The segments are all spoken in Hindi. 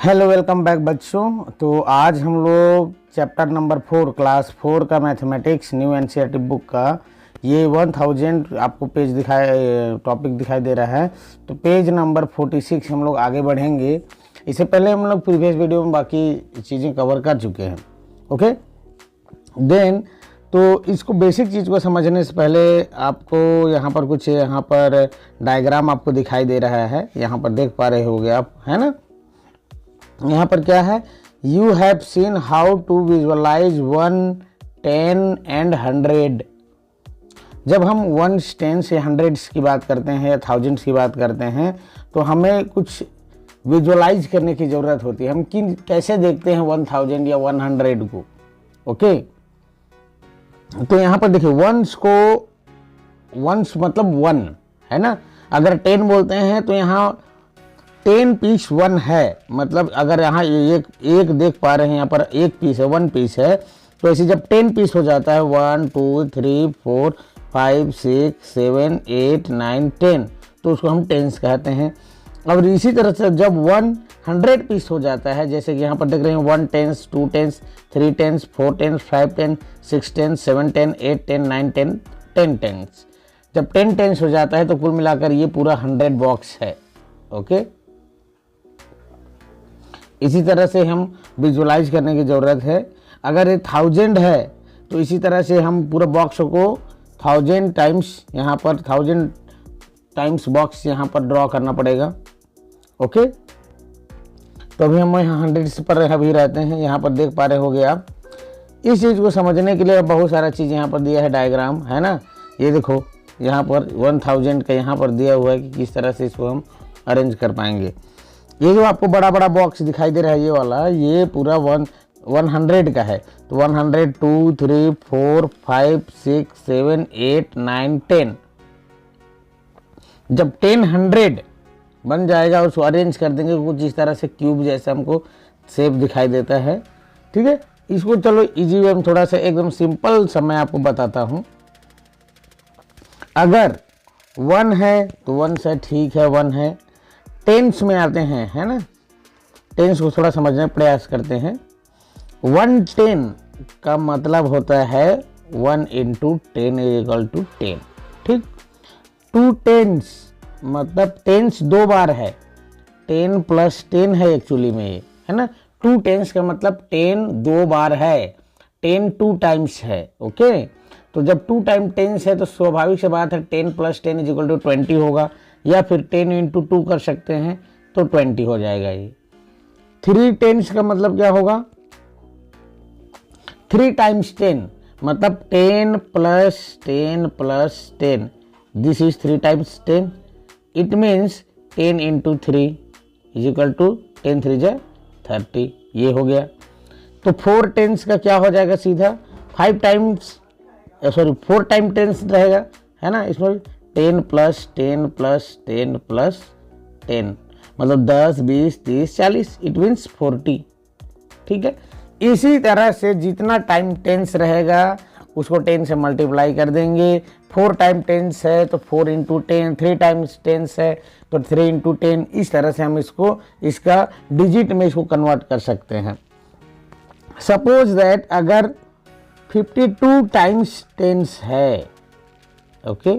हेलो वेलकम बैक बच्चों। तो आज हम लोग चैप्टर नंबर 4 क्लास 4 का मैथमेटिक्स न्यू एनसीईआरटी बुक का ये 1000 आपको पेज टॉपिक दिखाई दे रहा है। तो पेज नंबर 46 हम लोग आगे बढ़ेंगे। इससे पहले हम लोग प्रीवियस वीडियो में बाकी चीज़ें कवर कर चुके हैं। ओके देन तो इसको बेसिक चीज़ को समझने से पहले आपको यहाँ पर कुछ डायग्राम आपको दिखाई दे रहा है। यहाँ पर देख पा रहे होगे आप, है ना। यहाँ पर क्या है, you have seen how to visualize 1, 10 and 100। जब हम 1, 10 से 100 की बात करते हैं या 1000 की बात करते हैं तो हमें कुछ विजुअलाइज करने की ज़रूरत होती है। हम कैसे देखते हैं 1000 या 100 को। ओके तो यहाँ पर देखिए वंस मतलब 1 है ना। अगर 10 बोलते हैं तो यहाँ 10 पीस 1 है, मतलब अगर यहाँ एक देख पा रहे हैं, यहाँ पर एक पीस है, 1 पीस है। तो ऐसे जब 10 पीस हो जाता है 1, 2, 3, 4, 5, 6, 7, 8, 9, 10 तो उसको हम टेंस कहते हैं। और इसी तरह से जब 100 पीस हो जाता है, जैसे कि यहाँ पर देख रहे हैं 1 tens, 2 tens, 3 tens, 4 tens, 5 tens, 6 tens, 7 tens, 8 tens, 9 tens, 10 tens. जब 10 टेंस हो जाता है तो कुल मिलाकर ये पूरा 100 बॉक्स है। ओके इसी तरह से हम विजुअलाइज करने की ज़रूरत है। अगर ये 1000 है तो इसी तरह से हम पूरा बॉक्स को 1000 टाइम्स यहाँ पर 1000 टाइम्स बॉक्स यहाँ पर ड्रॉ करना पड़ेगा। ओके तो अभी हम यहाँ 100 पर अभी रहते हैं। यहाँ पर देख पा रहे होगे आप। इस चीज़ को समझने के लिए बहुत सारा चीज़ यहाँ पर दिया है, डायग्राम है ना। ये देखो यहाँ पर 1000 का यहाँ पर दिया हुआ है कि किस तरह से इसको हम अरेंज कर पाएंगे। ये जो आपको बड़ा बड़ा बॉक्स दिखाई दे रहा है ये वाला, ये पूरा 100 का है। तो 100, 2, 3, 4, 5, 6, 7, 8, 9, 10। जब 100 बन जाएगा उसको अरेंज कर देंगे कुछ इस तरह से क्यूब जैसा हमको शेप दिखाई देता है। ठीक है इसको चलो इजी वे में थोड़ा सा एकदम सिंपल सा मैं आपको बताता हूँ। अगर 1 है तो 1 से ठीक है, 1 है। टेंस में आते हैं, है ना। टेंस को थोड़ा समझने का प्रयास करते हैं। 110 का मतलब होता है 1 × 10 = 10। ठीक 2 टेंस मतलब टेंस 2 बार है, 10 + 10 है एक्चुअली में ये, है ना। 2 टेंस का मतलब 10 2 बार है, 10 2 टाइम्स है। ओके तो जब 2 टाइम टेंस है तो स्वाभाविक से बात है 10 + 10 = 20 होगा, या फिर 10 × 2 कर सकते हैं तो 20 हो जाएगा। ये 3 टेंस का मतलब क्या होगा, 3 टाइम्स 10 मतलब 10 + 10 + 10 this is 3 times 10। It means 10 × 3 = 10 3 × 30। ये हो गया। तो 4 टेंस का क्या हो जाएगा, सीधा 4 टाइम टेंस रहेगा, है ना। इसमें 10 + 10 + 10 + 10 मतलब 10, 20, 30, 40 इट मीन्स 40। ठीक है इसी तरह से जितना टाइम टेंस रहेगा उसको 10 से मल्टीप्लाई कर देंगे। 4 टाइम टेंस है तो 4 × 10, 3 टाइम्स टेंस है तो 3 × 10। इस तरह से हम इसका डिजिट में इसको कन्वर्ट कर सकते हैं। सपोज दैट अगर 52 टाइम्स टेंस है, ओके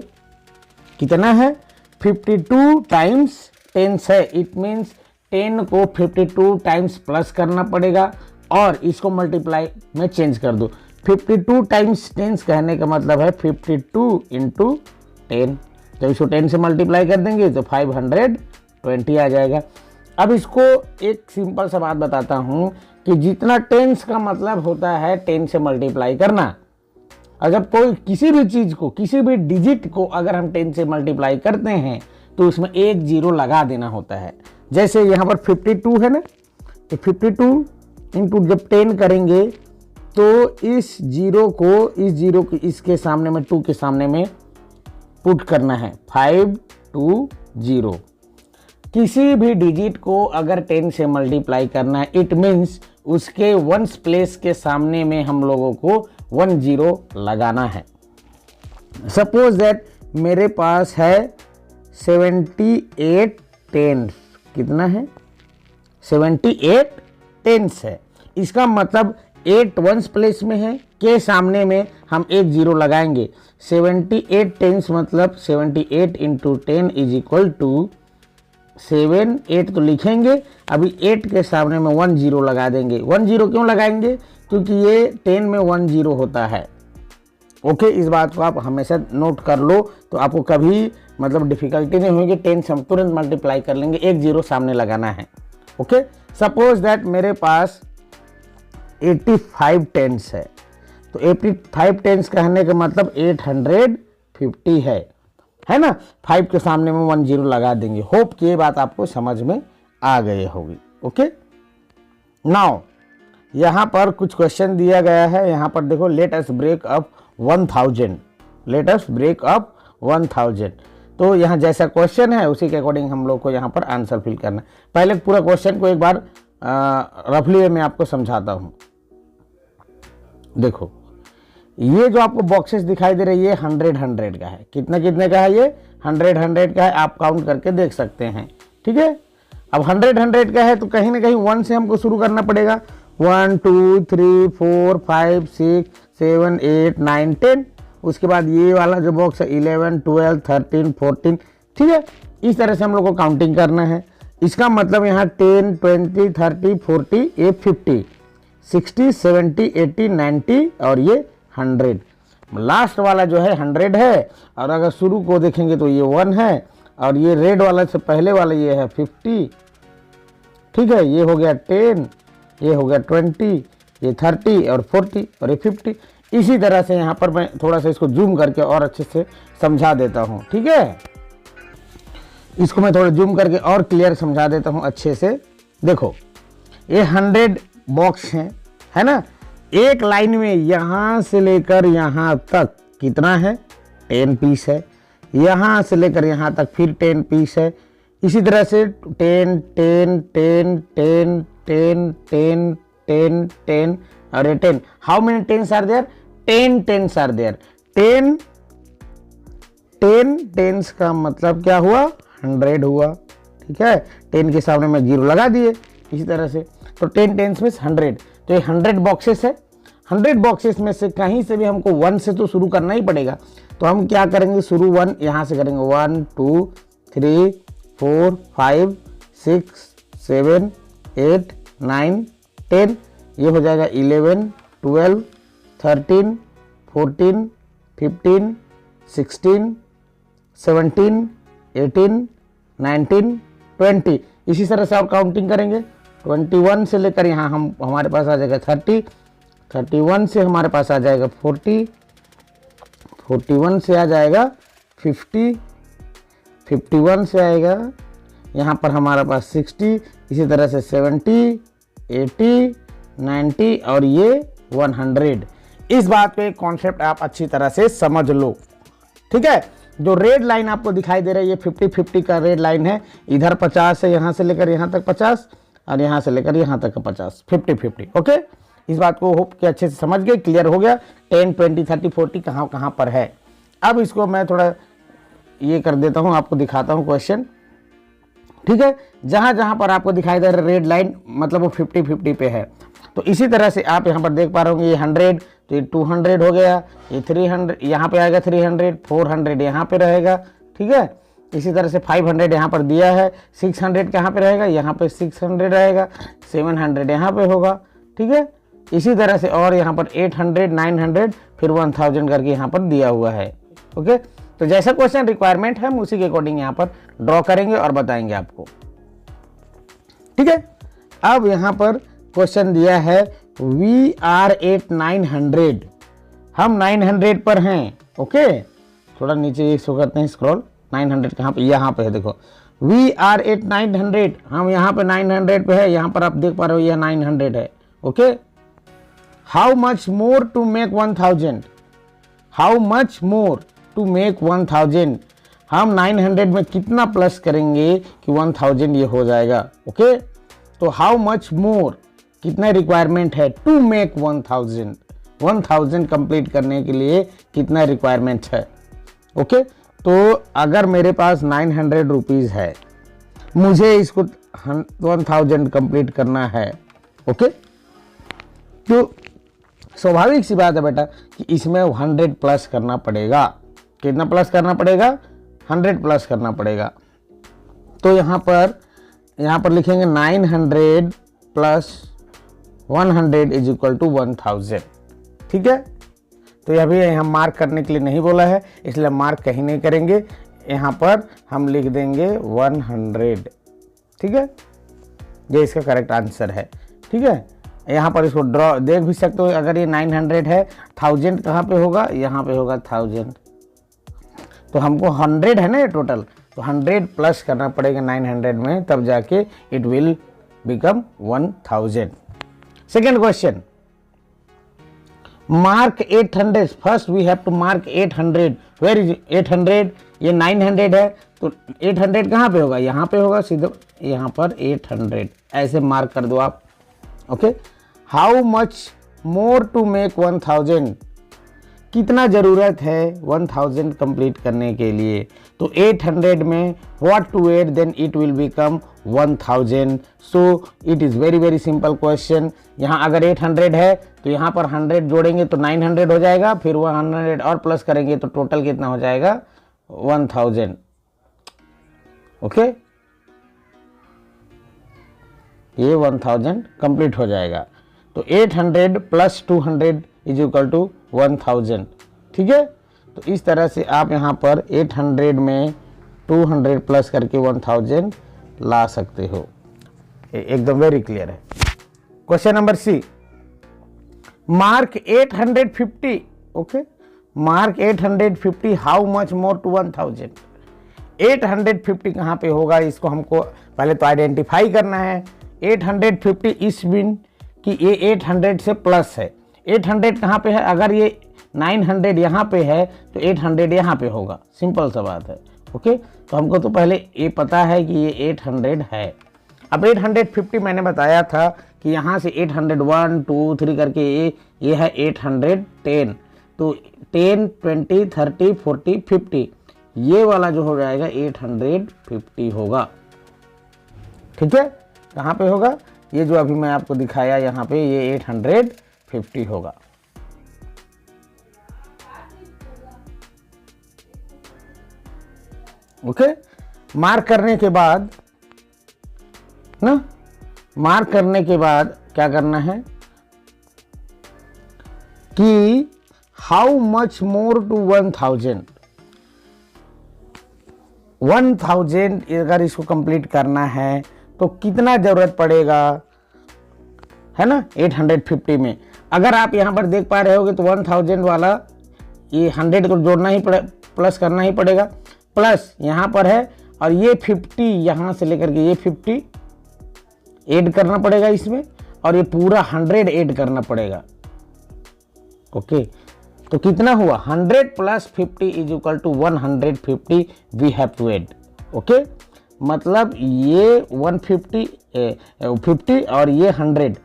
कितना है 52 टाइम्स टेंस है। इट मीन्स 10 को 52 टाइम्स प्लस करना पड़ेगा और इसको मल्टीप्लाई में चेंज कर दो। 52 टाइम्स टेंस कहने का मतलब है 52 × 10। जब इसको 10 से मल्टीप्लाई कर देंगे तो 520 आ जाएगा। अब इसको एक सिंपल सा बात बताता हूँ कि जितना टेंस का मतलब होता है 10 से मल्टीप्लाई करना। और जब कोई किसी भी चीज़ को, किसी भी डिजिट को अगर हम 10 से मल्टीप्लाई करते हैं तो उसमें एक 0 लगा देना होता है। जैसे यहाँ पर 52 है ना, तो 52 × जब 10 करेंगे तो इस 0 को इसके सामने में 2 के सामने में पुट करना है। 5 2 0। किसी भी डिजिट को अगर 10 से मल्टीप्लाई करना है इट मीन्स उसके वंस प्लेस के सामने में हम लोगों को 1 0 लगाना है। सपोज दैट मेरे पास है 78 टेंस। कितना है 78 टेंस है। इसका मतलब 8 वंस प्लेस में है, के सामने में हम एक जीरो लगाएंगे। 78 टेंस मतलब 78 इंटू 10 इज इक्वल टू 7 8 तो लिखेंगे, अभी 8 के सामने में 1 जीरो लगा देंगे। 1 जीरो क्यों लगाएंगे? क्योंकि ये 10 में 1 जीरो होता है। ओके, इस बात को आप हमेशा नोट कर लो, तो आपको कभी मतलब डिफिकल्टी नहीं होगी। 10 से हम तुरंत मल्टीप्लाई कर लेंगे, एक जीरो सामने लगाना है। ओके, सपोज दैट मेरे पास 85 टेंस है, तो 85 टेंस कहने का मतलब 850 है ना। 5 के सामने में 1 जीरो लगा देंगे। होप कि ये बात आपको समझ में आ गई होगी। ओके, नाउ यहाँ पर कुछ क्वेश्चन दिया गया है। यहाँ पर देखो, let us break up 1000, let us break up 1000। तो यहाँ जैसा क्वेश्चन है उसी के अकॉर्डिंग हम लोग को यहाँ पर आंसर फिल करना है। पहले पूरा क्वेश्चन को एक बार रफली मैं आपको समझाता हूँ। देखो, ये जो आपको बॉक्सेस दिखाई दे रही है 100 का है। कितने कितने का है? ये 100 का है। आप काउंट करके देख सकते हैं। ठीक है, अब 100 का है तो कहीं ना कहीं 1 से हमको शुरू करना पड़ेगा। 1 2 3 4 5 6 7 8 9 10। उसके बाद ये वाला जो बॉक्स है 11 12 13 14। ठीक है, इस तरह से हम लोग को काउंटिंग करना है। इसका मतलब यहाँ 10 20 30 40 ये 50 60 70 80 90 और ये 100। लास्ट वाला जो है 100 है, और अगर शुरू को देखेंगे तो ये 1 है, और ये रेड वाला से पहले वाला ये है 50। ठीक है, ये हो गया 10, ये हो गया 20, ये 30 और 40 और ये 50। इसी तरह से यहाँ पर मैं थोड़ा सा इसको जूम करके और अच्छे से समझा देता हूँ। ठीक है, इसको मैं थोड़ा जूम करके और क्लियर समझा देता हूँ अच्छे से। देखो, ये 100 बॉक्स हैं, है ना। एक लाइन में यहाँ से लेकर यहाँ तक कितना है? 10 पीस है। यहाँ से लेकर यहाँ तक फिर 10 पीस है। इसी तरह से 10 10 10 10 10 10 10 10 और 10। How many tens are there? 10 tens are there. 10 tens का मतलब क्या हुआ? 100 हुआ। ठीक है, 10 के सामने में जीरो लगा दिए। इसी तरह से तो 10 टेंस में 100। तो ये 100 बॉक्सेस है। 100 बॉक्सेस में से कहीं से भी हमको 1 से तो शुरू करना ही पड़ेगा। तो हम क्या करेंगे? शुरू 1 यहाँ से करेंगे। 1 2 3 4 5 6 7 8 9 10। ये हो जाएगा 11 12 13 14 15 16 17 18 19 20। इसी तरह से और काउंटिंग करेंगे। 21 से लेकर यहाँ हमारे पास आ जाएगा 30, 31 से हमारे पास आ जाएगा 40, 41 से आ जाएगा 50, 51 से आएगा यहाँ पर हमारे पास 60। इसी तरह से 70 80 90 और ये 100। इस बात पे कॉन्सेप्ट आप अच्छी तरह से समझ लो। ठीक है, जो रेड लाइन आपको दिखाई दे रही है 50-50 का रेड लाइन है। इधर 50 है, यहाँ से लेकर यहाँ तक 50 और यहाँ से लेकर यहाँ तक 50, 50-50। ओके, इस बात को होप कि अच्छे से समझ गए, क्लियर हो गया। 10 20 30 40 कहाँ कहाँ पर है। अब इसको मैं थोड़ा ये कर देता हूँ, आपको दिखाता हूँ क्वेश्चन। ठीक है, जहाँ जहाँ पर आपको दिखाई दे रहा है रेड लाइन मतलब वो 50-50 पे है। तो इसी तरह से आप यहाँ पर देख पा रहे होंगे ये 100, तो ये 200 हो गया, ये 300 यहाँ पे आएगा, 300 400 यहाँ पे रहेगा। ठीक है, इसी तरह से 500 यहाँ पर दिया है, 600 कहाँ पे रहेगा? यहाँ पे 600 रहेगा, 700 यहाँ पे होगा। ठीक है, इसी तरह से और यहाँ पर 800 900 फिर 1000 करके यहाँ पर दिया हुआ है। ओके, तो जैसा क्वेश्चन रिक्वायरमेंट है हम उसी के अकॉर्डिंग यहाँ पर ड्रॉ करेंगे और बताएंगे आपको। ठीक है, अब यहाँ पर क्वेश्चन दिया है वी आर एट 900। हम 900 पर हैं। ओके, थोड़ा नीचे इसको करते हैं स्क्रॉल। 900 कहाँ पे? यहाँ पे है। देखो, वी आर एट 900। हम यहाँ पे 900 पे है। यहाँ पर आप देख पा रहे हो यह 900 है। Okay, how much more to make 1000? How much more to make 1000? हम 900 में कितना प्लस करेंगे कि 1000 ये हो जाएगा। ओके, तो हाउ मच मोर कितना रिक्वायरमेंट है टू मेक 1000? 1000 कंप्लीट करने के लिए कितना रिक्वायरमेंट है। ओके, तो अगर मेरे पास 900 रुपीज़ है, मुझे इसको 1000 कंप्लीट करना है। ओके, तो स्वाभाविक सी बात है बेटा कि इसमें 100 प्लस करना पड़ेगा। कितना प्लस करना पड़ेगा? 100 प्लस करना पड़ेगा। तो यहाँ पर लिखेंगे 900 प्लस 100 इज इक्वल टू 1000। ठीक है, तो यह भी यहाँ मार्क करने के लिए नहीं बोला है, इसलिए मार्क कहीं नहीं करेंगे। यहाँ पर हम लिख देंगे 100। ठीक है, ये इसका करेक्ट आंसर है। ठीक है, यहाँ पर इसको ड्रॉ देख भी सकते हो। अगर ये 900 है, 1000 कहाँ पे होगा? यहाँ पे होगा 1000। तो हमको 100 है ना ये टोटल, तो 100 प्लस करना पड़ेगा 900 में, तब जाके it will become 1000। Second question, mark 800। First we have to mark 800। Where is 800? ये 900 है, तो 800 कहाँ पे होगा? यहाँ पे होगा, सीधे यहाँ पर 800 ऐसे मार्क कर दो आप। Okay, how much more to make 1000? कितना ज़रूरत है 1000 कंप्लीट करने के लिए? तो 800 में what to add, then it will become 1000। So it is very very simple question. यहाँ अगर 800 है तो यहाँ पर 100 जोड़ेंगे तो 900 हो जाएगा, फिर 100 और प्लस करेंगे तो टोटल कितना हो जाएगा? 1000। ओके, ये 1000 कंप्लीट हो जाएगा। तो 800 प्लस 200 इज इक्वल टू 1000। ठीक है, तो इस तरह से आप यहाँ पर 800 में 200 प्लस करके 1000 ला सकते हो। एकदम वेरी क्लियर है। Question number C, mark 850। Okay, mark 850, how much more to 1000? 850 कहाँ पे होगा? इसको हमको पहले तो आइडेंटिफाई करना है। 850 इस मीन कि ये 800 से प्लस है। 800 कहाँ पे है? अगर ये 900 यहाँ पे है तो 800 यहाँ पे होगा, सिंपल सा बात है। ओके, तो हमको तो पहले ये पता है कि ये 800 है। अब 850 मैंने बताया था कि यहाँ से 800 1 2 3 करके ये है 810। तो 10 20 30 40 50, ये वाला जो हो जाएगा 850 होगा। ठीक है, कहाँ पे होगा? ये जो अभी मैं आपको दिखाया यहाँ पे, ये 850 होगा। ओके, मार्क करने के बाद ना, मार्क करने के बाद क्या करना है कि हाउ मच मोर टू 1000? 1000 अगर इसको कंप्लीट करना है तो कितना जरूरत पड़ेगा, है ना? 850 में अगर आप यहाँ पर देख पा रहे होगे तो 1000 वाला ये 100 को जोड़ना ही प्लस करना ही पड़ेगा, प्लस यहाँ पर है, और ये 50 यहाँ से लेकर के ये 50 ऐड करना पड़ेगा इसमें, और ये पूरा 100 ऐड करना पड़ेगा। ओके, तो कितना हुआ? 100 plus 50 is equal to 150 we have to add. Okay, मतलब ये 50 और ये 100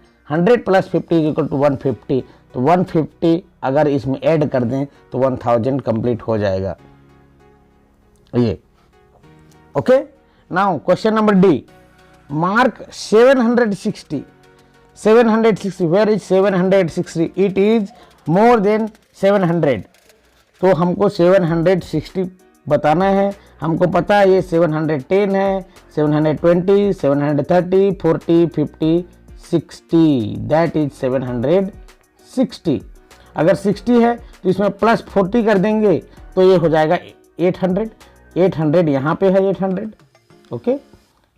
प्लस 50 इज इक्वल टू 150। तो 150 अगर इसमें ऐड कर दें तो 1000 कंप्लीट हो जाएगा ये। Okay, now question number D, mark 760। Where is 760? It is more than 700। तो हमको 760 बताना है। हमको पता है ये 710 है, 720, 730, 40, 50, 60, दैट इज 760। अगर 60 है तो इसमें प्लस 40 कर देंगे तो ये हो जाएगा 800। 800 यहाँ पे है 800। ओके,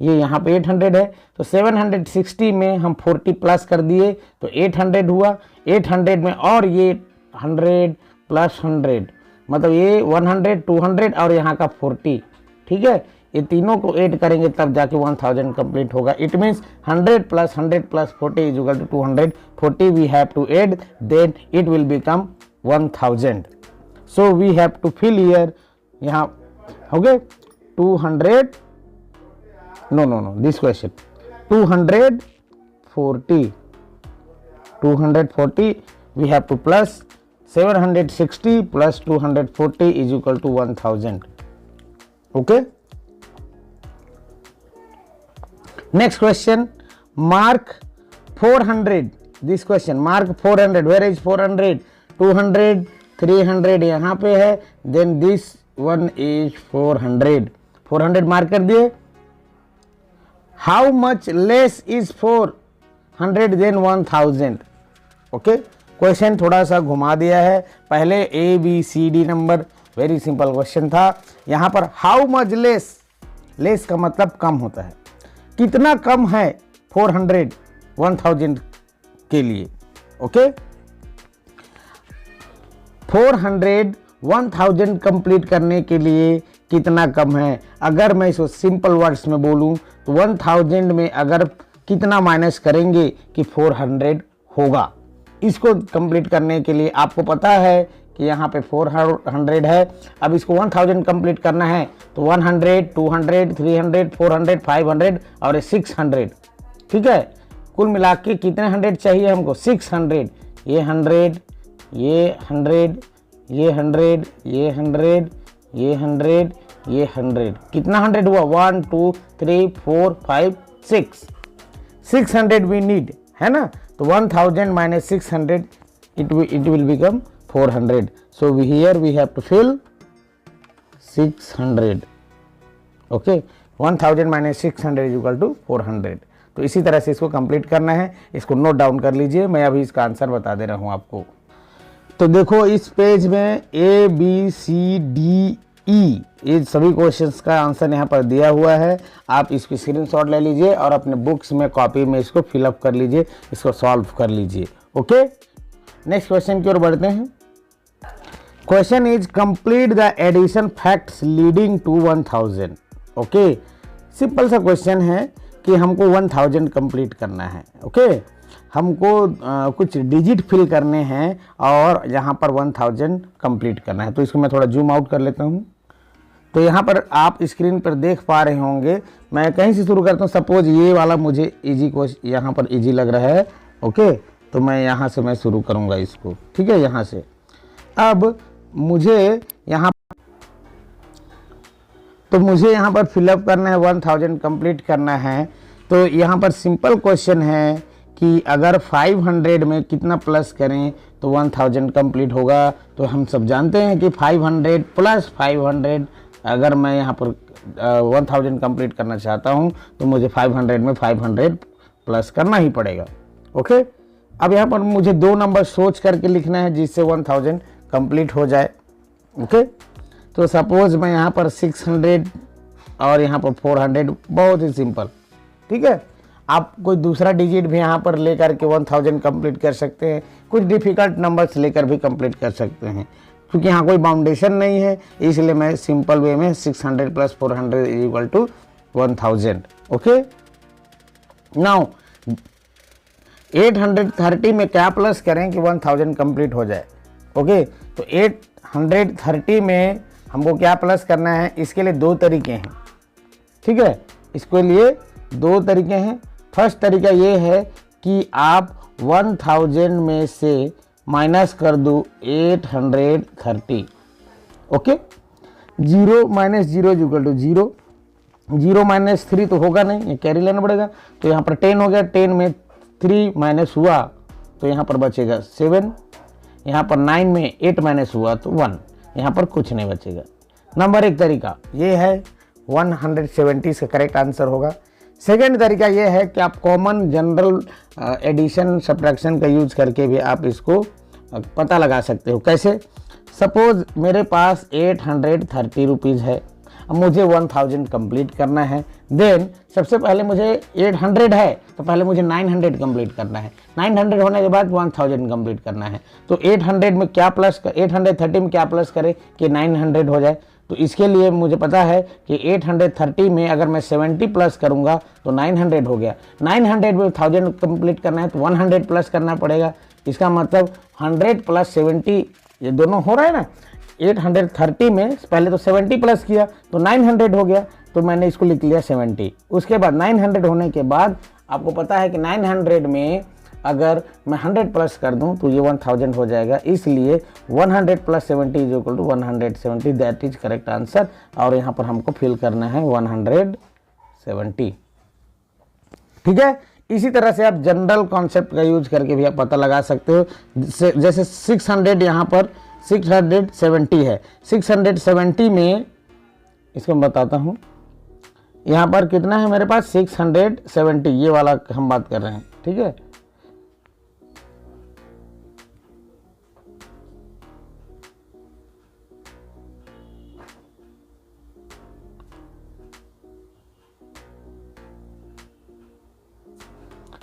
ये यहाँ पे 800 है, तो 760 में हम 40 प्लस कर दिए तो 800 हुआ। 800 में और ये 100 प्लस 100, मतलब ये 100 200 और यहाँ का 40। ठीक है, ये तीनों को ऐड करेंगे तब जाके 1000 कंप्लीट होगा। It means 100 plus 40 is equal to 240 we have to add, then it will become 1000। So we have to fill here, यहाँ हो गए 200, no this question 240 we have to plus 760 plus 240 is equal to 1000. Okay, next question, mark 400, this question mark 400, where is 400, 200, 300 यहाँ पे है, देन दिस वन इज 400, 400 मार्क कर दिए। How much less is 400 than 1000, okay. Question थोड़ा सा घुमा दिया है, पहले A B C D number, very simple question था। यहाँ पर हाउ मच लेस, लेस का मतलब कम होता है, कितना कम है 400 1000 के लिए, ओके। 400 1000 कंप्लीट करने के लिए कितना कम है, अगर मैं इसको सिंपल वर्ड्स में बोलूं तो 1000 में अगर कितना माइनस करेंगे कि 400 होगा। इसको कंप्लीट करने के लिए आपको पता है कि यहाँ पे 400 है, अब इसको 1000 कंप्लीट करना है तो 100, 200, 300, 400, 500 और 600, ठीक है। कुल मिला के कितने 100 चाहिए हमको, 600, ये 100, ये 100, ये 100, ये 100, ये 100, ये 100, कितना 100 हुआ, 1 2 3 4 5 6, 600 वी नीड, है ना। तो 1000 minus 600 it will become 400, so here we have to fill 600, okay। 1000 minus 600 is equal to 400। तो इसी तरह से इसको कंप्लीट करना है, इसको नोट डाउन कर लीजिए, मैं अभी इसका आंसर बता दे रहा हूँ आपको। तो देखो इस पेज में ए बी सी डी ई ये सभी क्वेश्चंस का आंसर यहाँ पर दिया हुआ है, आप इसकी स्क्रीनशॉट ले लीजिए और अपने बुक्स में कॉपी में इसको फिलअप कर लीजिए, इसको सॉल्व कर लीजिए, ओके। नेक्स्ट क्वेश्चन की ओर बढ़ते हैं। Question is complete the addition facts leading to 1000, okay. Simple सा क्वेश्चन है कि हमको 1000 कंप्लीट करना है, ओके। हमको कुछ डिजिट फिल करने हैं और यहाँ पर 1000 कंप्लीट करना है। तो इसको मैं थोड़ा जूम आउट कर लेता हूँ। तो यहाँ पर आप स्क्रीन पर देख पा रहे होंगे, मैं कहीं से शुरू करता हूँ। सपोज ये वाला मुझे इजी क्वेश्चन यहाँ पर इजी लग रहा है, ओके। तो मैं यहाँ से मैं शुरू करूँगा इसको, ठीक है। यहाँ से अब मुझे यहाँ पर फिलअप करना है, 1000 कंप्लीट करना है। तो यहाँ पर सिंपल क्वेश्चन है कि अगर 500 में कितना प्लस करें तो 1000 कंप्लीट होगा। तो हम सब जानते हैं कि 500 प्लस 500, अगर मैं यहाँ पर 1000 कंप्लीट करना चाहता हूँ तो मुझे 500 में 500 प्लस करना ही पड़ेगा, ओके। अब यहाँ पर मुझे दो नंबर सोच करके लिखना है जिससे 1000 कंप्लीट हो जाए, ओके। तो सपोज मैं यहाँ पर 600 और यहाँ पर 400, बहुत ही सिंपल, ठीक है। आप कोई दूसरा डिजिट भी यहाँ पर लेकर के 1000 कंप्लीट कर सकते हैं, कुछ डिफ़िकल्ट नंबर्स लेकर भी कंप्लीट कर सकते हैं, क्योंकि यहाँ कोई बाउंडेशन नहीं है, इसलिए मैं सिंपल वे में 600 plus 400 is equal to 1000, okay. Now 830 में क्या प्लस करें कि 1000 कंप्लीट हो जाए, ओके। तो 830 में हमको क्या प्लस करना है, इसके लिए दो तरीके हैं, ठीक है। इसके लिए दो तरीके हैं। फर्स्ट तरीका ये है कि आप 1000 में से माइनस कर दो 830, okay. 0 minus 0 is equal to 0, 0 minus 3 तो होगा नहीं, ये कैरी लेना पड़ेगा। तो यहाँ पर 10 हो गया, 10 में 3 माइनस हुआ तो यहाँ पर बचेगा 7, यहाँ पर 9 में 8 माइनस हुआ तो 1, यहाँ पर कुछ नहीं बचेगा। नंबर एक तरीका ये है, 170 इसका करेक्ट आंसर होगा। सेकेंड तरीका ये है कि आप कॉमन जनरल एडिशन सब्ट्रैक्शन का यूज करके भी आप इसको पता लगा सकते हो। कैसे? सपोज मेरे पास 830 रुपीज़ है, अब मुझे 1000 कंप्लीट करना है। देन सबसे पहले मुझे 800 है तो पहले मुझे 900 कंप्लीट करना है, 900 होने के बाद 1000 कंप्लीट करना है। तो 800 में क्या प्लस 830 में क्या प्लस करें कि 900 हो जाए। तो इसके लिए मुझे पता है कि 830 में अगर मैं 70 प्लस करूंगा तो 900 हो गया। 900 में 1000 कंप्लीट करना है तो 100 प्लस करना पड़ेगा। इसका मतलब 100 प्लस 70 ये दोनों हो रहा है ना। 830 में पहले तो 70 प्लस किया तो 900 हो गया, तो मैंने इसको लिख लिया 70। उसके बाद 900 होने के बाद आपको पता है कि 900 में अगर मैं 100 प्लस कर दूं तो ये 1000 हो जाएगा। इसलिए 100 plus 70 is equal to 170, that is correct answer. और यहाँ पर हमको फिल करना है 170। ठीक है। इसी तरह से आप जनरल कॉन्सेप्ट का यूज करके भी आप पता लगा सकते हो। जैसे 600 यहाँ पर 670 है, 670 में इसको मैं बताता हूँ, यहाँ पर कितना है मेरे पास 670, ये वाला हम बात कर रहे हैं, ठीक है।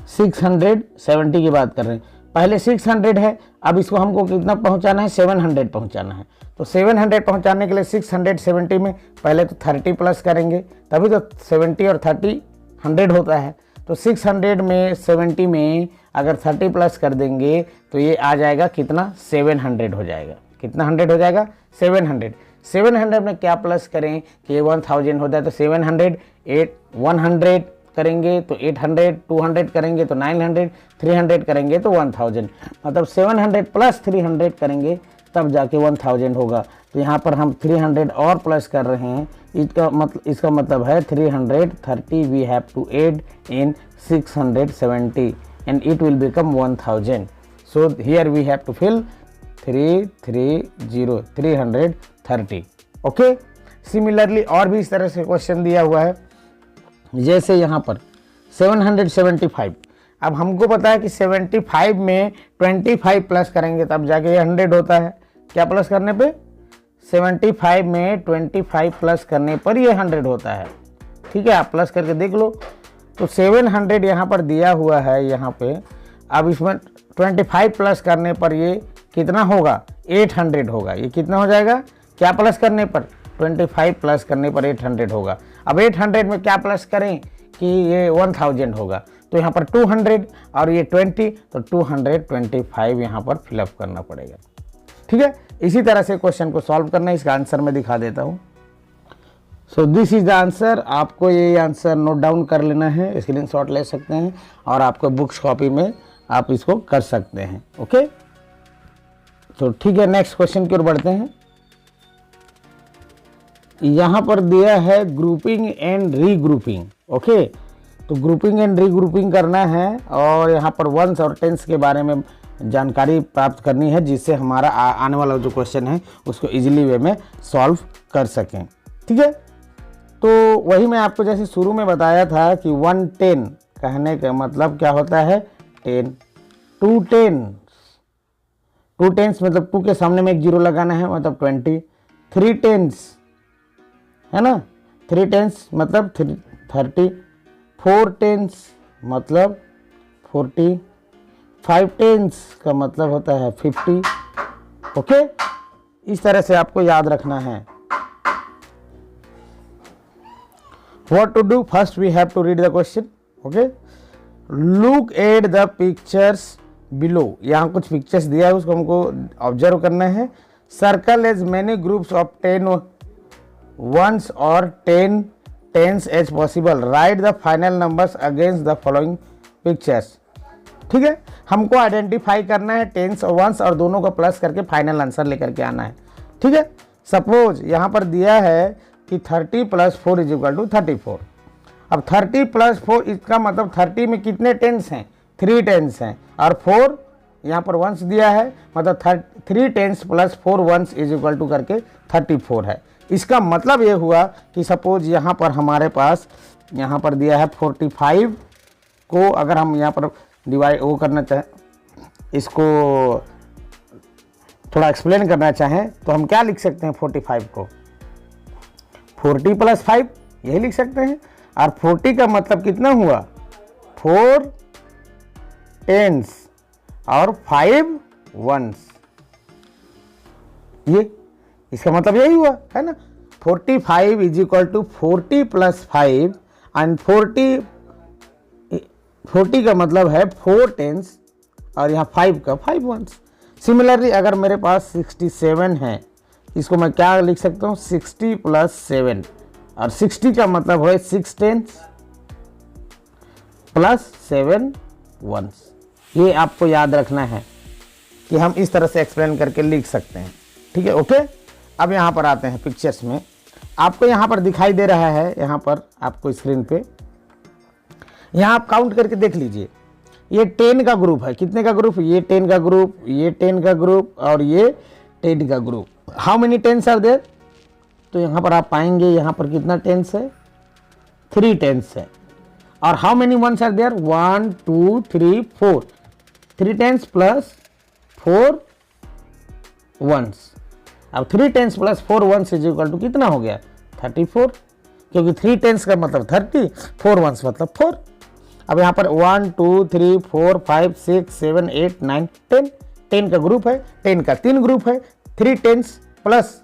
सिक्स 670 की बात कर रहे हैं। पहले 600 है, अब इसको हमको कितना पहुंचाना है, 700 पहुंचाना है। तो 700 पहुंचाने के लिए 670 में पहले तो 30 प्लस करेंगे, तभी तो 70 और 30 100 होता है। तो 600 में 70 में अगर 30 प्लस कर देंगे तो ये आ जाएगा कितना, 700 हो जाएगा। कितना 100 हो जाएगा, 700। 700 में क्या प्लस करें कि ये 1000 होता है, तो 700 100 करेंगे तो 800, 200 करेंगे तो 900, 300 करेंगे तो 1000। मतलब 700 प्लस 300 करेंगे तब जाके 1000 होगा। तो यहाँ पर हम 300 और प्लस कर रहे हैं, इसका मतलब है 330 we have to add in 670 and it will become 1000। So here we have to fill 330। Okay. Similarly और भी इस तरह से क्वेश्चन दिया हुआ है, जैसे यहाँ पर 775। अब हमको पता है कि 75 में 25 प्लस करेंगे तब जाके ये 100 होता है। क्या प्लस करने पे, 75 में 25 प्लस करने पर ये 100 होता है। ठीक है, आप प्लस करके देख लो। तो 700 यहाँ पर दिया हुआ है यहाँ पे। अब इसमें 25 प्लस करने पर ये कितना होगा, 800 होगा। ये कितना हो जाएगा, क्या प्लस करने पर, 25 प्लस करने पर 800 होगा। अब 800 में क्या प्लस करें कि ये 1000 होगा। तो यहाँ पर 200 और ये 20, तो 225 यहाँ पर फिलअप करना पड़ेगा। ठीक है, इसी तरह से क्वेश्चन को सॉल्व करना है। इसका आंसर मैं दिखा देता हूँ। So this is the answer. आपको ये आंसर नोट डाउन कर लेना है, स्क्रीनशॉट ले सकते हैं और आपको बुक्स कॉपी में आप इसको कर सकते हैं। ओके, तो ठीक है, नेक्स्ट क्वेश्चन की ओर बढ़ते हैं। यहाँ पर दिया है ग्रुपिंग एंड रीग्रुपिंग। ओके, तो ग्रुपिंग एंड रीग्रुपिंग करना है और यहाँ पर वंस और टेंस के बारे में जानकारी प्राप्त करनी है, जिससे हमारा आने वाला जो क्वेश्चन है उसको इजीली वे में सॉल्व कर सकें। ठीक है, तो वही मैं आपको जैसे शुरू में बताया था कि 110 कहने का मतलब क्या होता है, 10। 2 टेंस मतलब 2 के सामने में एक 0 लगाना है, मतलब 20। 3 टेंस है ना, 3 टेंस मतलब 30। 4 टेंस मतलब 40। 5 टेंस का मतलब होता है 50। ओके, इस तरह से आपको याद रखना है। What to do? First we have to read the question. Okay, look at the pictures below. यहाँ कुछ पिक्चर्स दिया है, उसको हमको ऑब्जर्व करना है। Circle as many groups of 10 ones और 10 tens as possible. Write the final numbers against the following pictures. ठीक है, हमको आइडेंटिफाई करना है टेंस और वंस और दोनों को प्लस करके फाइनल आंसर लेकर के आना है। ठीक है, सपोज यहाँ पर दिया है कि 30 + 4 = 34। अब 30 + 4 इसका मतलब 30 में कितने टेंस हैं, 3 टेंस हैं और 4 यहाँ पर वंस दिया है, मतलब 3 टेंस + 4 वंस = करके 34 है। इसका मतलब ये हुआ कि सपोज यहाँ पर हमारे पास यहाँ पर दिया है 45 को अगर हम यहाँ पर डिवाइड वो करना चाहें, इसको थोड़ा एक्सप्लेन करना चाहें तो हम क्या लिख सकते हैं, 45 को 40 + 5 यही लिख सकते हैं। और 40 का मतलब कितना हुआ, 4 टेंस और 5 वंस। ये इसका मतलब यही हुआ है ना, 45 = 40 + 5 एंड 40 का मतलब है 4 टेंस और यहाँ 5 का 5 वंस। सिमिलरली अगर मेरे पास 67 है, इसको मैं क्या लिख सकता हूँ, 60 + 7 और 60 का मतलब है 6 टेंस + 7 वंस। ये आपको याद रखना है कि हम इस तरह से एक्सप्लेन करके लिख सकते हैं। ठीक है, ओके। अब यहाँ पर आते हैं पिक्चर्स में। आपको यहाँ पर दिखाई दे रहा है, यहाँ पर आपको स्क्रीन पे यहाँ आप काउंट करके देख लीजिए, ये 10 का ग्रुप है, कितने का ग्रुप, ये 10 का ग्रुप, ये 10 का ग्रुप और ये 10 का group. How many tens are there, तो यहाँ पर आप पाएंगे यहाँ पर कितना टेंस है, 3 टेंस है। और how many ones are there, 1 2 3 4, 3 tens plus 4 ones. अब 3 tens plus 4 ones is equal to कितना हो गया, 34, क्योंकि 3 टेंस का मतलब 30, 4 वंस मतलब 4। अब यहाँ पर 1 2 3 4 5 6 7 8 9 10, 10 का ग्रुप है, 10 का 3 ग्रुप है, 3 tens plus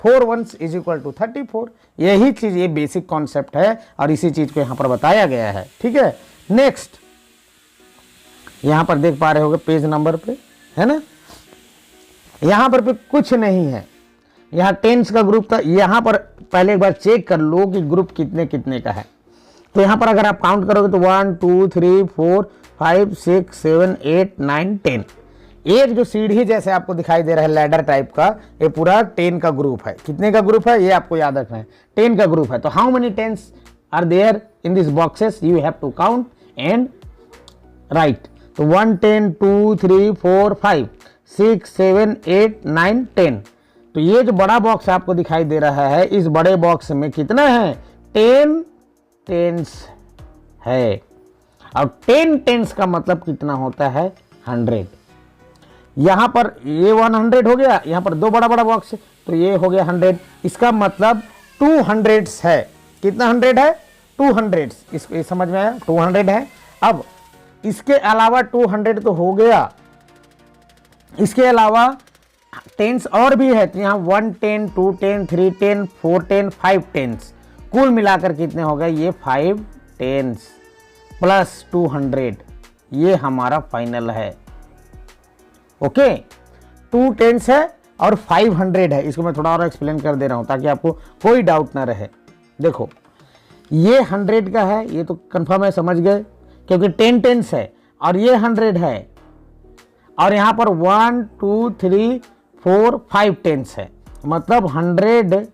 4 ones is equal to 34। यही चीज, ये बेसिक कॉन्सेप्ट है और इसी चीज को यहाँ पर बताया गया है। ठीक है, नेक्स्ट यहाँ पर देख पा रहे होगे पेज नंबर पे, है ना, यहाँ पर भी कुछ नहीं है, यहाँ टेंस का ग्रुप था। यहाँ पर पहले एक बार चेक कर लो कि ग्रुप कितने कितने का है। तो यहाँ पर अगर आप काउंट करोगे तो 1 2 3 4 5 6 7 8 9 10, एक जो सीढ़ी जैसे आपको दिखाई दे रहा है लैडर टाइप का, ये पूरा 10 का ग्रुप है। कितने का ग्रुप है ये आपको याद रखना है, 10 का ग्रुप है। तो how many tens are there in this boxes, you have to count and write. तो 1 10 2 3 4 5 6 7 8 9 10। तो ये जो बड़ा बॉक्स आपको दिखाई दे रहा है, इस बड़े बॉक्स में कितना है, 10 टेंस है। और 10 टेंस का मतलब कितना होता है, 100। यहां पर ये 100 हो गया, यहां पर 2 बड़ा बड़ा बॉक्स है तो ये हो गया 100। इसका मतलब 200 है। कितना 100 है, 200। इसको समझ में आया, 200 है। अब इसके अलावा 200 तो हो गया, इसके अलावा टेंस और भी है। तो यहाँ 1 10 2 10 3 10 4 10 5 टेंस, कुल मिलाकर कितने हो गए, ये 5 टेंस प्लस 200, ये हमारा फाइनल है। ओके, 2 टेंस है और 500 है। इसको मैं थोड़ा और एक्सप्लेन कर दे रहा हूं ताकि आपको कोई डाउट ना रहे। देखो ये 100 का है, ये तो कंफर्म है, समझ गए, क्योंकि 10 टेंस है और ये 100 है। और यहां पर 1 2 3 4 5 टेंस है, मतलब 100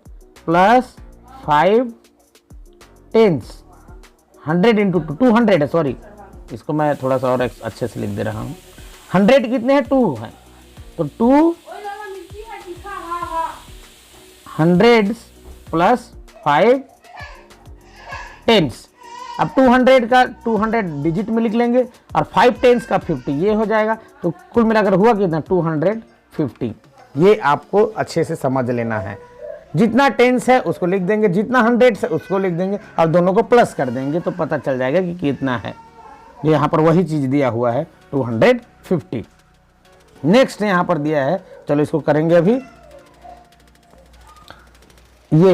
प्लस 5 टेंस, 100 इंटू 200 है, सॉरी इसको मैं थोड़ा सा और अच्छे से लिख दे रहा हूं। 100 कितने हैं, 2 है, तो 2 100 प्लस 5 टेंस। अब 200 का 200 डिजिट में लिख लेंगे और 5 टेंस का 50, ये हो जाएगा। तो कुल मिलाकर हुआ कितना, 250। ये आपको अच्छे से समझ लेना है। जितना टेंस है उसको लिख देंगे, जितना 100 है उसको लिख देंगे और दोनों को प्लस कर देंगे तो पता चल जाएगा कि कितना है। यहाँ पर वही चीज दिया हुआ है, 250। नेक्स्ट यहाँ पर दिया है, चलो इसको करेंगे अभी, ये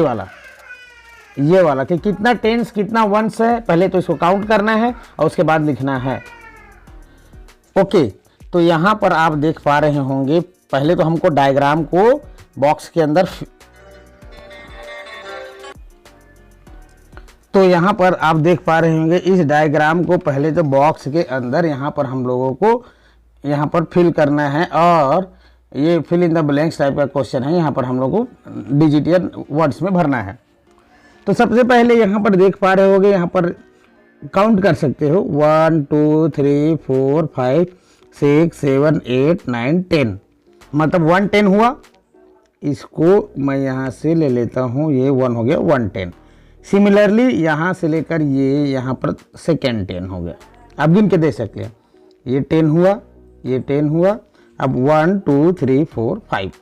वाला कि कितना टेंस कितना वंस है। पहले तो इसको काउंट करना है और उसके बाद लिखना है। ओके, तो यहाँ पर आप देख पा रहे होंगे, पहले तो हमको डायग्राम को बॉक्स के अंदर, तो यहाँ पर आप देख पा रहे होंगे इस डायग्राम को पहले तो बॉक्स के अंदर यहाँ पर हम लोगों को यहाँ पर फिल करना है। और ये fill in the blanks type का क्वेश्चन है, यहाँ पर हम लोग को डिजिटल वर्ड्स में भरना है। तो सबसे पहले यहाँ पर देख पा रहे होगे, यहाँ पर काउंट कर सकते हो 1 2 3 4 5 6 7 8 9 10, मतलब 110 हुआ। इसको मैं यहाँ से ले लेता हूँ, ये 1 हो गया, 110। सिमिलरली यहाँ से लेकर ये यहाँ पर सेकेंड 10 हो गया। अब गिन के दे सकते हैं, ये 10 हुआ, ये 10 हुआ। अब 1 2 3 4 5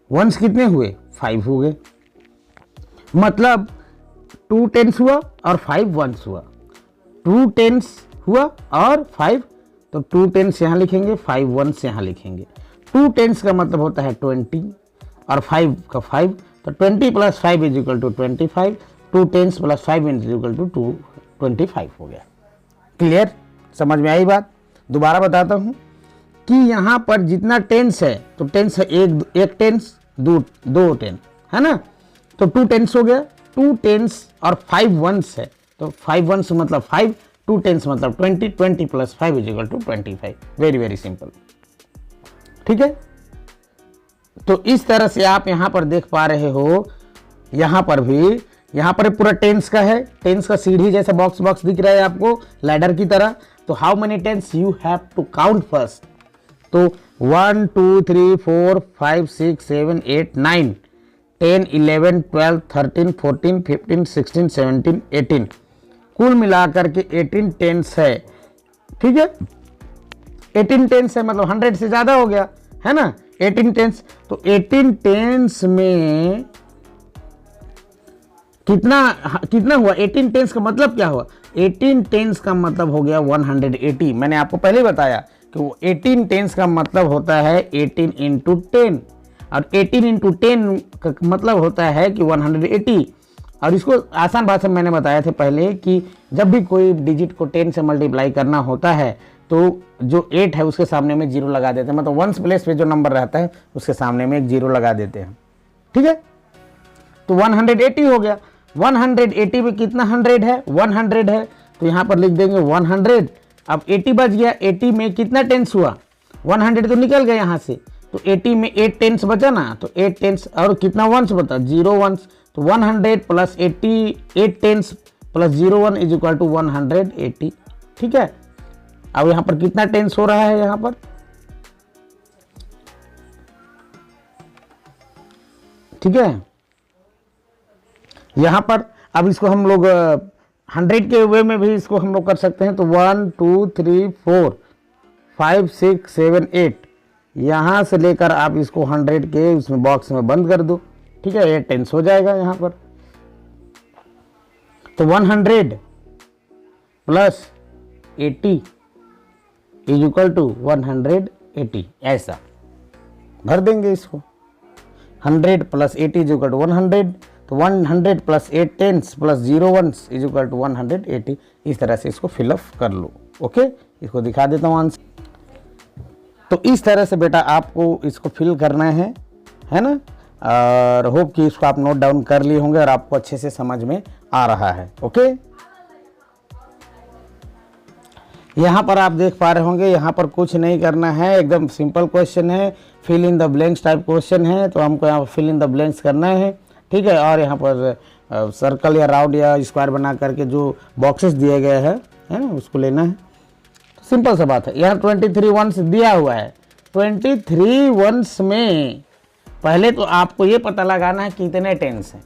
वंस कितने हुए, 5 हो गए, मतलब 2 टेंस हुआ और 5 वंस हुआ। 2 टेंस हुआ और 5, तो 2 टेंस यहाँ लिखेंगे, 5 वंस यहाँ लिखेंगे। 2 टेंस का मतलब होता है 20 और 5 का 5, तो 20 plus 5 is equal to 25। 2 tens plus 5 is equal to 25 हो गया। क्लियर, समझ में आई बात। दोबारा बताता हूँ कि यहाँ पर जितना टेंस है, तो टेंस है एक टेंस, दो टेंस है ना, तो 2 टेंस हो गया। 2 टेंस और 5 वंस है, तो 5 वंस मतलब 5, 2 टेंस मतलब 20, 20 plus 5 is equal to 25। Very very simple, ठीक है। तो इस तरह से आप यहाँ पर देख पा रहे हो, यहाँ पर भी यहाँ पर पूरा टेंस का है, टेंस का सीढ़ी जैसा बॉक्स बॉक्स दिख रहा है आपको लैडर की तरह। तो how many tens you have to count first. तो 1 2 3 4 5 6 7 8 9 10 11 12 13 14 15 16 17 18 कुल मिलाकर के 18 टेंस है। ठीक है, 18 टेंस है मतलब 100 से ज्यादा हो गया है ना 18 टेंस। तो 18 टेंस में कितना हुआ 18 टेंस का मतलब क्या हुआ। 18 टेंस का मतलब हो गया 180। मैंने आपको पहले ही बताया कि वो 18 टेंस का मतलब होता है 18 इंटू 10 और 18 इंटू 10 का मतलब होता है कि 180। और इसको आसान भाषा में मैंने बताया था पहले कि जब भी कोई डिजिट को 10 से मल्टीप्लाई करना होता है तो जो 8 है उसके सामने में 0 लगा देते हैं, मतलब वंस प्लेस पे जो नंबर रहता है उसके सामने में एक 0 लगा देते हैं। ठीक है, तो 180 हो गया। 180 में कितना 100 है 100 है, तो यहाँ पर लिख देंगे 100। अब 80 बच गया, 80 में कितना टेंस हुआ 100 तो निकल गया यहाँ से, तो 80 में 8 टेंस बचा ना, तो 8 टेंस और कितना वंस बता 0 वंस, तो 100 plus 80 8 tens plus 0 1 is equal to 180। ठीक है, अब यहाँ पर कितना टेंस हो रहा है यहाँ पर ठीक है। यहाँ पर अब इसको हम लोग 100 के वे में भी इसको हम लोग कर सकते हैं। तो 1 2 3 4 5 6 7 8 यहाँ से लेकर आप इसको 100 के उसमें बॉक्स में बंद कर दो। ठीक है, 8 टेंस हो जाएगा यहाँ पर। तो 100 प्लस 80 इज इक्वल टू 180, ऐसा भर देंगे इसको। 100 प्लस 80 इज इक्वल टू 100, तो 100 plus 8 tens plus 0 ones is equal to 180। इस तरह से इसको फिलअप कर लो। ओके, इसको दिखा देता हूँ आंसर। तो इस तरह से बेटा आपको इसको फिल करना है ना। और होप कि इसको आप नोट डाउन कर लिए होंगे और आपको अच्छे से समझ में आ रहा है। ओके, यहाँ पर आप देख पा रहे होंगे, यहाँ पर कुछ नहीं करना है, एकदम सिंपल क्वेश्चन है, fill in the blanks type question है। तो हमको यहाँ फिल इन द ब्लैंक्स करना है। ठीक है, और यहाँ पर सर्कल या राउंड या स्क्वायर बना करके जो बॉक्सेस दिए गए हैं है ना उसको लेना है। तो सिंपल सा बात है। यहाँ 23 वंस दिया हुआ है। 23 वंस में पहले तो आपको ये पता लगाना है कितने टेंस हैं।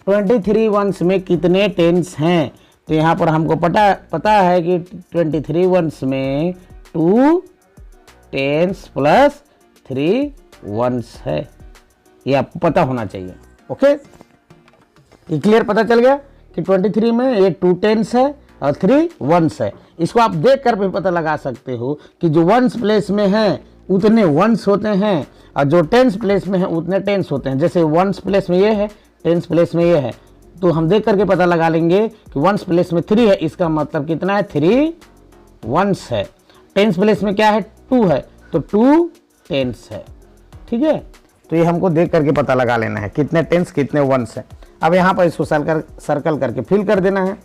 23 वंस में कितने टेंस हैं, तो यहाँ पर हमको पता है कि 23 वंस में 2 टेंस प्लस 3 वंस है। ये आपको पता होना चाहिए। ओके, ये क्लियर पता चल गया कि 23 में ये 2 टेंस है और 3 वंस है। इसको आप देख कर भी पता लगा सकते हो कि जो वंस प्लेस में है उतने वंस होते हैं और जो टेंस प्लेस में है उतने टेंस होते हैं। जैसे वंस प्लेस में ये है, टेंस प्लेस में ये है, तो हम देख करके पता लगा लेंगे कि वंस प्लेस में 3 है, इसका मतलब कितना है 3 वंस है। टेंस प्लेस में क्या है 2 है, तो 2 टेंस है। ठीक है, तो ये हमको देख करके पता लगा लेना है कितने टेंस कितने वंस है। अब यहाँ पर इसको सर्कल करके फिल कर देना है।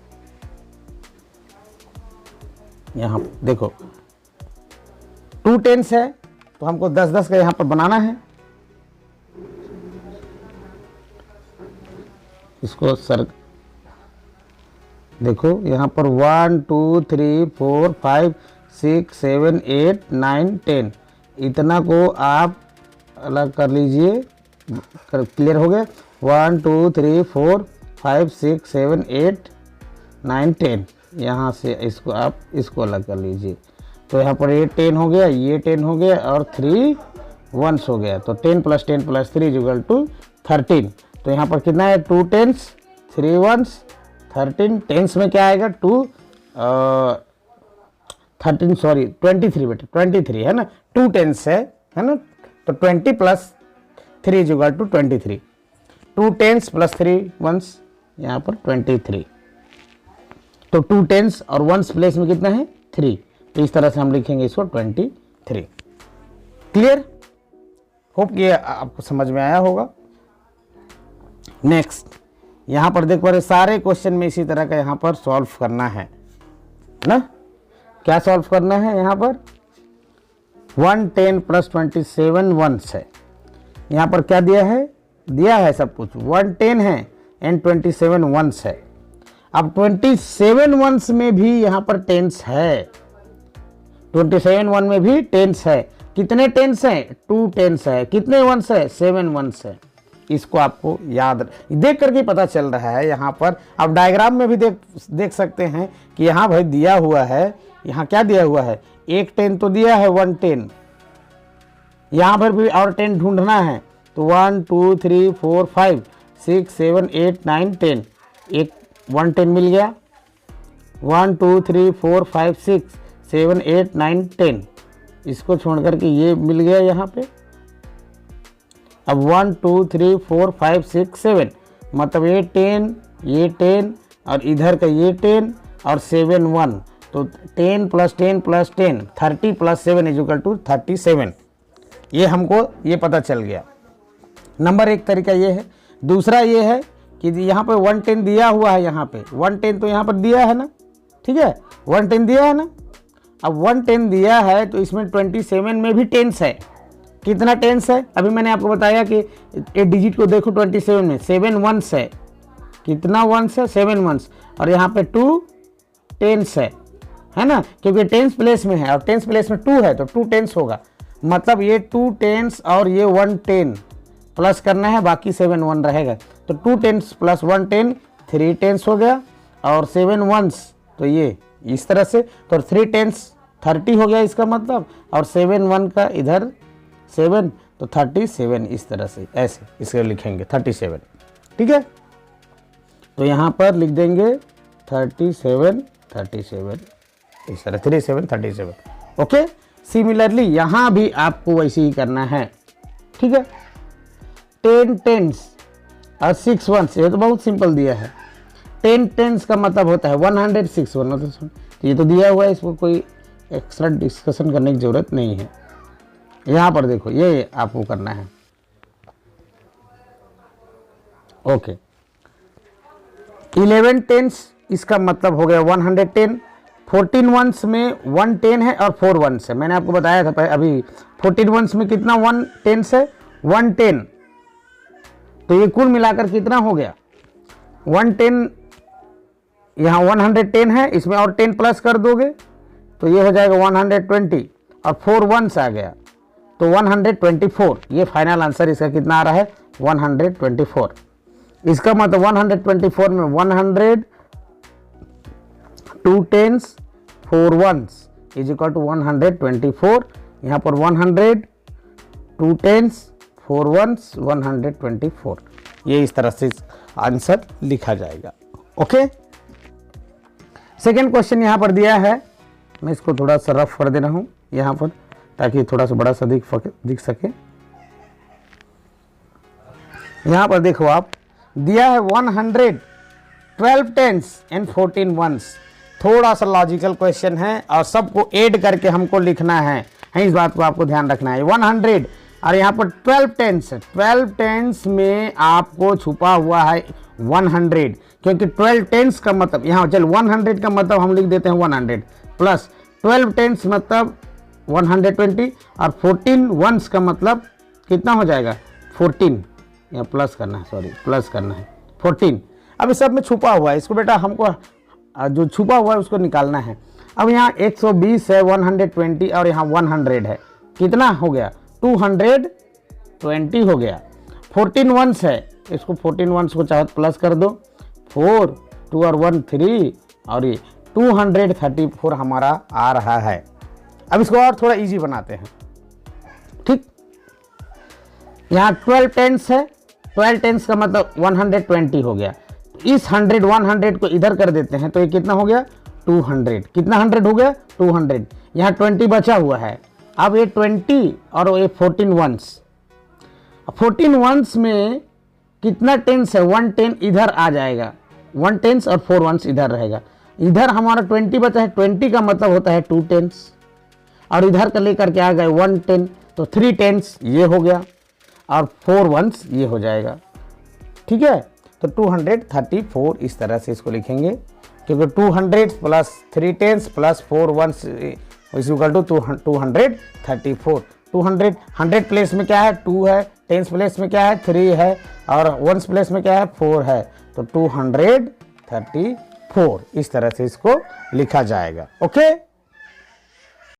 यहाँ देखो 2 टेंस है तो हमको 10-10 का यहाँ पर बनाना है। इसको देखो यहाँ पर 1 2 3 4 5 6 7 8 9 10 इतना को आप अलग कर लीजिए। क्लियर हो गया। 1 2 3 4 5 6 7 8 9 10 यहाँ से इसको आप इसको अलग कर लीजिए। तो यहाँ पर ये 10 हो गया, ये 10 हो गया और 3 वंस हो गया। तो 10 plus 10 plus 3 is equal to 13। तो यहाँ पर कितना है 2 टेंस 3 वंस 13 टेंस में क्या आएगा 23 बेटे 23 है ना, 2 टेंस है ना। तो 20 plus 3 is equal to 23। 2 tens plus 3 ones यहाँ पर 23। तो 2 टेंस और वंस प्लेस में कितना है 3, तो इस तरह से हम लिखेंगे इसको 23। क्लियर, होप ये आपको समझ में आया होगा। नेक्स्ट यहाँ पर देख पा रहे सारे क्वेश्चन में इसी तरह का यहाँ पर सॉल्व करना है ना। क्या सॉल्व करना है यहाँ पर 110 प्लस 27 वंस है। यहाँ पर क्या दिया है सब कुछ 110 है, एंड 27 वंस है। अब 27 वंस में भी यहाँ पर टेंस है, 27 वन में भी टेंस है। कितने टेंस हैं? 2 टेंस है। कितने वंस है? 7 वंस है। इसको आपको याद देख करके पता चल रहा है। यहाँ पर आप डायग्राम में भी देख सकते हैं कि यहाँ भाई दिया हुआ है, यहाँ क्या दिया हुआ है? एक 10 तो दिया है, 1 10। यहाँ पर भी और 10 ढूंढना है, तो 1 2 3 4 5 6 7 8 9 10, एक 1 10 मिल गया। 1 2 3 4 5 6 7 8 9 10, इसको छोड़ करके ये मिल गया यहाँ पे। अब 1 2 3 4 5 6 7, मतलब ये 10 और इधर का ये 10 और 7 1, तो 10 + 10 + 10 30 + 7 = 37। ये हमको ये पता चल गया। नंबर एक तरीका ये है। दूसरा ये है कि यहाँ पे 1 10 दिया हुआ है, यहाँ पे 1 10 तो यहाँ पर दिया है ना, ठीक है, 1 10 दिया है ना। अब 1 10 दिया है तो इसमें 27 में भी टेंस है। कितना टेंस है? अभी मैंने आपको बताया कि एक डिजिट को देखो 27 में 7 वंस है। कितना वंस है? 7 वंस। और यहाँ पे 2 टेंस है ना, क्योंकि टेंस प्लेस में है और टेंस प्लेस में 2 है तो 2 टेंस होगा। मतलब ये 2 टेंस और ये 1 10 प्लस करना है, बाकी 7 1 रहेगा। तो 2 टेंस + 1 10 3 टेंस हो गया, और 7 वंस तो ये इस तरह से, तो 3 टेंस 30 हो गया इसका मतलब, और 7 1 का इधर 7 तो 37, इस तरह से ऐसे इसको लिखेंगे 37, ठीक है। तो यहाँ पर लिख देंगे 37 इस तरह 37 37, ओके। सिमिलरली यहाँ भी आपको वैसे ही करना है, ठीक है। 10 टेंस और 6 वंस, ये तो बहुत सिंपल दिया है। 10 टेंस का मतलब होता है 106 वन, तो ये तो दिया हुआ है, इसको कोई एक्स्ट्रा डिस्कशन करने की ज़रूरत नहीं है। यहाँ पर देखो ये आपको करना है, ओके। 11 टेंस, इसका मतलब हो गया 110। 14 वंस में 1 10 है और 4 वंस है। मैंने आपको बताया था अभी 14 वंस में कितना 1 टेंस है? 110। तो ये कुल मिलाकर कितना हो गया? 110, यहाँ 110 है, इसमें और 10 प्लस कर दोगे तो ये हो जाएगा 120, और 4 वंस आ गया तो 124। ये फाइनल आंसर इसका कितना आ रहा है? 124। इसका मतलब 124 में 100 2 टेंस 4 वंस = 124। यहाँ पर 100 2 टेंस 4 वंस 124। ये इस तरह से आंसर लिखा जाएगा, ओके। सेकेंड क्वेश्चन यहाँ पर दिया है, मैं इसको थोड़ा सा रफ कर दे रहा हूँ यहाँ पर, ताकि थोड़ा सा बड़ा सा दिख सके। यहाँ पर देखो आप, दिया है 112 टेंस एंड 14 वंस। थोड़ा सा लॉजिकल क्वेश्चन है और सबको ऐड करके हमको लिखना है, इस बात को आपको ध्यान रखना है। 100 और यहाँ पर 12 टेंस है। 12 टेंस में आपको छुपा हुआ है 100, क्योंकि 12 टेंस का मतलब यहाँ चल 100 का मतलब हम लिख देते हैं 100 प्लस 12 टेंस मतलब 120, और 14 वंस का मतलब कितना हो जाएगा? 14, या प्लस करना है, सॉरी प्लस करना है 14। अब इस सब में छुपा हुआ है, इसको बेटा हमको जो छुपा हुआ है उसको निकालना है। अब यहाँ 120 है, 120 और यहाँ 100 है, कितना हो गया? 220 हो गया। 14 वंस है, इसको 14 वंस को चाहे प्लस कर दो, 4 2 और 1 3, और ये 234 हमारा आ रहा है। अब इसको और थोड़ा इजी बनाते हैं, ठीक। यहाँ 12 टेंस है, 12 टेंस का मतलब 120 हो गया। इस 100 को इधर कर देते हैं तो ये कितना हो गया? 200। कितना 100 हो गया? 200। यहाँ 20 बचा हुआ है। अब ये 20 और ये 14 वंस, 14 वंस में कितना टेंस है? 1 10 इधर आ जाएगा, 1 टेंस और 4 वंस इधर रहेगा। इधर हमारा 20 बचा है, 20 का मतलब होता है 2 टेंस, और इधर का लेकर के आ गए 1 10, तो 3 टेंस ये हो गया, और 4 वंस ये हो जाएगा, ठीक है। तो 234 इस तरह से इसको लिखेंगे, क्योंकि 200 plus 3 tens plus 4 ones = 234। 200 100 place में क्या है? 2 है, टेंस प्लेस में क्या है? 3 है, और वंस प्लेस में क्या है? 4 है। तो 234 इस तरह से इसको लिखा जाएगा। ओके।